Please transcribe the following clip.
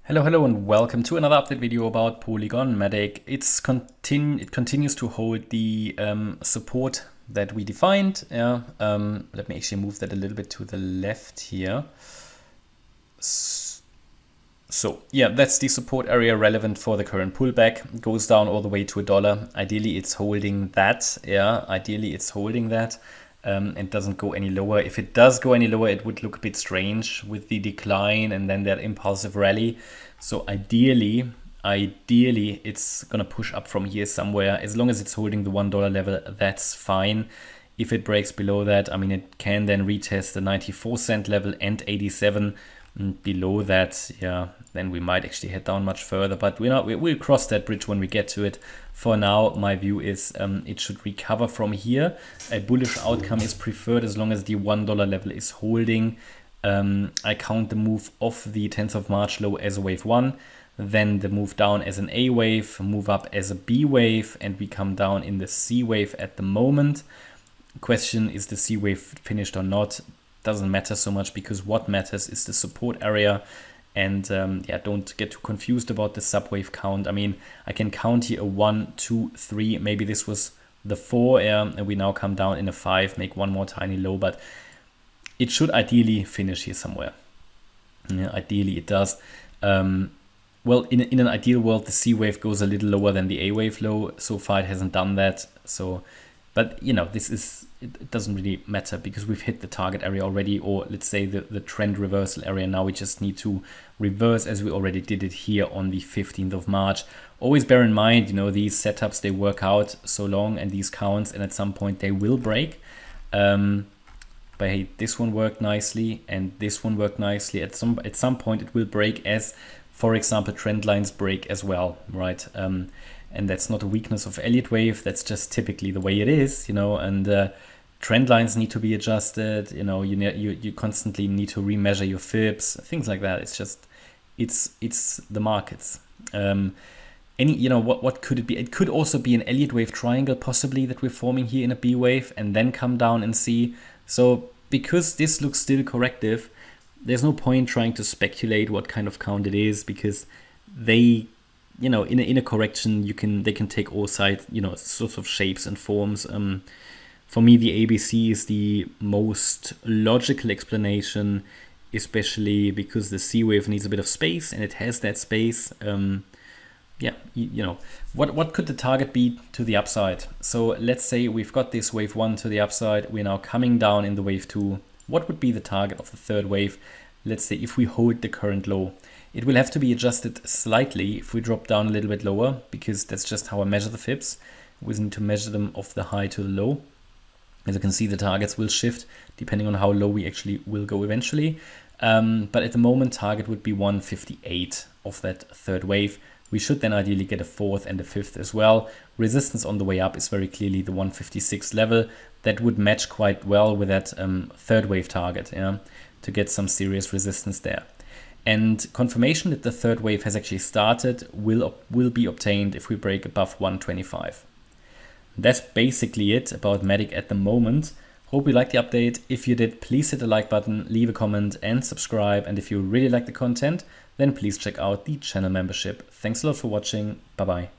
Hello and welcome to another update video about Polygon MATIC. It continues to hold the support that we defined. Let me actually move that a little bit to the left here. So yeah, that's the support area relevant for the current pullback. It goes down all the way to $1. Ideally, it's holding that. Ideally, it's holding that. And doesn't go any lower. If it does go any lower, it would look a bit strange with the decline and then that impulsive rally. So ideally, it's gonna push up from here somewhere. As long as it's holding the $1 level, that's fine. If it breaks below that, I mean, it can then retest the 94-cent level and 87. Below that, yeah, then we might actually head down much further, but we'll cross that bridge when we get to it. For now, my view is it should recover from here. A bullish outcome is preferred as long as the $1 level is holding. I count the move off the 10th of March low as a wave 1, then the move down as an A wave, move up as a B wave, and we come down in the C wave at the moment. Question is the C wave finished or not? Doesn't matter so much, because what matters is the support area. And yeah, don't get too confused about the subwave count. I mean, I can count here a 1, 2, 3. Maybe this was the 4, and we now come down in a 5, make one more tiny low, but it should ideally finish here somewhere. Yeah, ideally it does. Well, in an ideal world, the C wave goes a little lower than the A wave low. So far, it hasn't done that. So, but you know, it doesn't really matter because we've hit the target area already, or let's say the trend reversal area. Now we just need to reverse as we already did it here on the 15th of March. Always bear in mind, you know, these setups, they work out so long, and these counts, and at some point they will break. But hey, this one worked nicely and this one worked nicely. At some point it will break, as for example trend lines break as well, right? And that's not a weakness of Elliott wave, that's just typically the way it is, you know. And trend lines need to be adjusted, you know. You constantly need to remeasure your fibs, things like that. It's just it's the markets. You know, what could it be? It could also be an Elliott wave triangle possibly that we're forming here in a B wave and then come down and C. So because this looks still corrective, there's no point trying to speculate what kind of count it is, because they, you know, in a correction, they can take all sides, you know, sorts of shapes and forms. For me, the ABC is the most logical explanation, especially because the C wave needs a bit of space, and it has that space. Yeah, you know, what could the target be to the upside? So let's say we've got this wave 1 to the upside. We're now coming down in the wave 2. What would be the target of the third wave? Let's say if we hold the current low, it will have to be adjusted slightly if we drop down a little bit lower, because that's just how I measure the fibs. We need to measure them off the high to the low. As you can see, the targets will shift depending on how low we actually will go eventually. But at the moment, target would be 158 of that third wave. We should then ideally get a fourth and a fifth as well. Resistance on the way up is very clearly the 156 level. That would match quite well with that third wave target, yeah, to get some serious resistance there. And confirmation that the third wave has actually started will be obtained if we break above 125. That's basically it about MATIC at the moment. Hope you liked the update. If you did, please hit the like button, leave a comment and subscribe. And if you really like the content, then please check out the channel membership. Thanks a lot for watching. Bye bye.